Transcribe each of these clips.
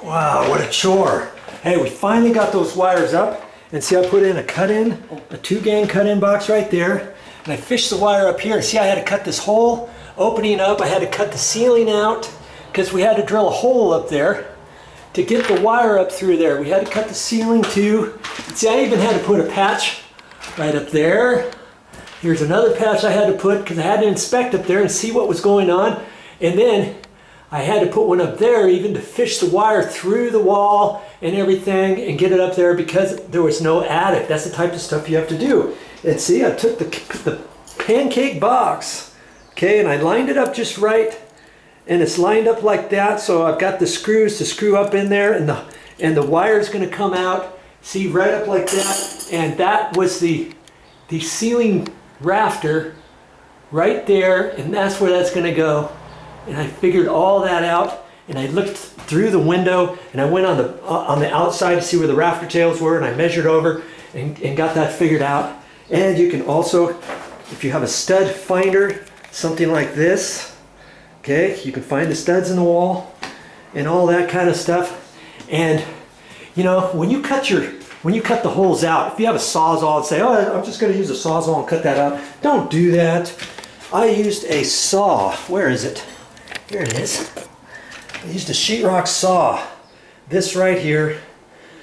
Wow, what a chore. Hey, we finally got those wires up. And see, I put in a cut-in, a 2-gang cut-in box right there. And I fished the wire up here. See, I had to cut this hole opening up. I had to cut the ceiling out because we had to drill a hole up there to get the wire up through there. We had to cut the ceiling too. And see, I even had to put a patch right up there. Here's another patch I had to put because I had to inspect up there and see what was going on. And then I had to put one up there even to fish the wire through the wall and everything and get it up there because there was no attic. That's the type of stuff you have to do. And see, I took the pancake box, okay, and I lined it up just right. And it's lined up like that, so I've got the screws to screw up in there, and the wire's gonna come out, see, right up like that. And that was the ceiling rafter right there, and that's where that's gonna go. And I figured all that out, and I looked through the window, and I went on the outside to see where the rafter tails were, and I measured over and got that figured out. And you can also, if you have a stud finder, something like this, okay, you can find the studs in the wall and all that kind of stuff. And you know, when you cut the holes out, if you have a Sawzall and say, oh, I'm just going to use a Sawzall and cut that out, don't do that. I used a saw. Where is it? Here it is. I used a sheetrock saw, this right here,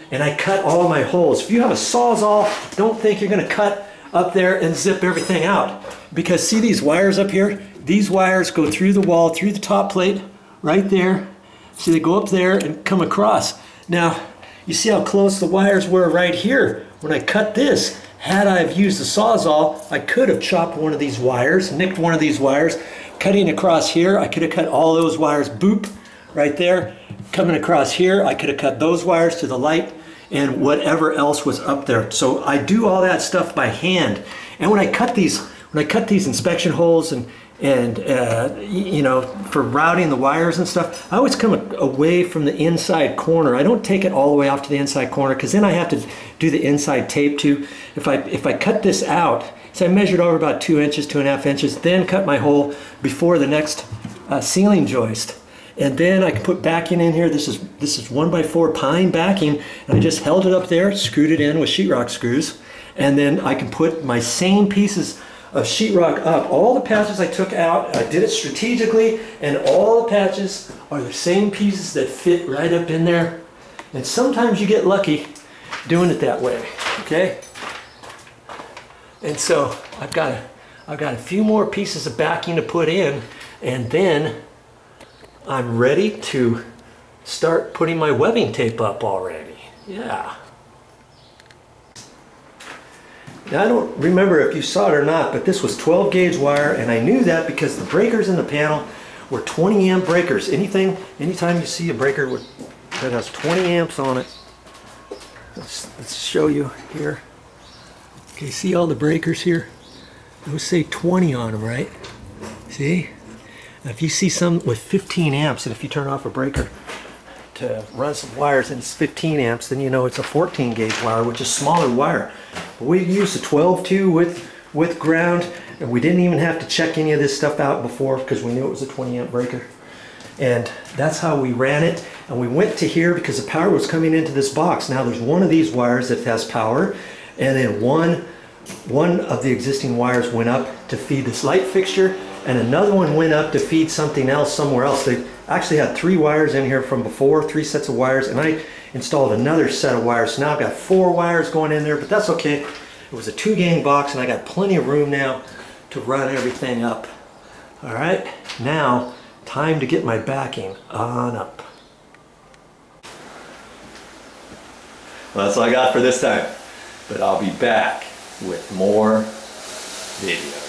and I cut all my holes. If you have a Sawzall, don't think you're going to cut up there and zip everything out. Because see these wires up here? These wires go through the wall, through the top plate, right there. So they go up there and come across. Now, you see how close the wires were right here. When I cut this, had I have used the Sawzall, I could have chopped one of these wires, nicked one of these wires. Cutting across here, I could have cut all those wires, boop, right there. Coming across here, I could have cut those wires to the light and whatever else was up there. So I do all that stuff by hand. And when I cut these inspection holes and you know, for routing the wires and stuff, I always come away from the inside corner. I don't take it all the way off to the inside corner because then I have to do the inside tape too. If I cut this out, so I measured over about 2 inches, 2.5 inches, then cut my hole before the next ceiling joist. And then I can put backing in here. This is 1x4 pine backing. And I just held it up there, screwed it in with sheetrock screws. And then I can put my same pieces of sheetrock up. All the patches I took out, I did it strategically, and all the patches are the same pieces that fit right up in there. And sometimes you get lucky doing it that way, okay? And so I've got a few more pieces of backing to put in, and then I'm ready to start putting my webbing tape up already. Yeah. Now I don't remember if you saw it or not, but this was 12 gauge wire, and I knew that because the breakers in the panel were 20 amp breakers. Anytime you see a breaker that has 20 amps on it, let's show you here. Okay, see all the breakers here? Those say 20 on them, right? See? Now if you see some with 15 amps, and if you turn off a breaker to run some wires and it's 15 amps, then you know it's a 14 gauge wire, which is smaller wire. But we used a 12-2 with ground, and we didn't even have to check any of this stuff out before because we knew it was a 20 amp breaker. And that's how we ran it. And we went to here because the power was coming into this box. Now there's one of these wires that has power, and then one of the existing wires went up to feed this light fixture, and another one went up to feed something else somewhere else. They actually had 3 wires in here from before, 3 sets of wires, and I installed another set of wires. So now I've got 4 wires going in there, but that's okay. It was a 2-gang box, and I got plenty of room now to run everything up. All right, now time to get my backing on up. Well, that's all I got for this time, but I'll be back with more videos.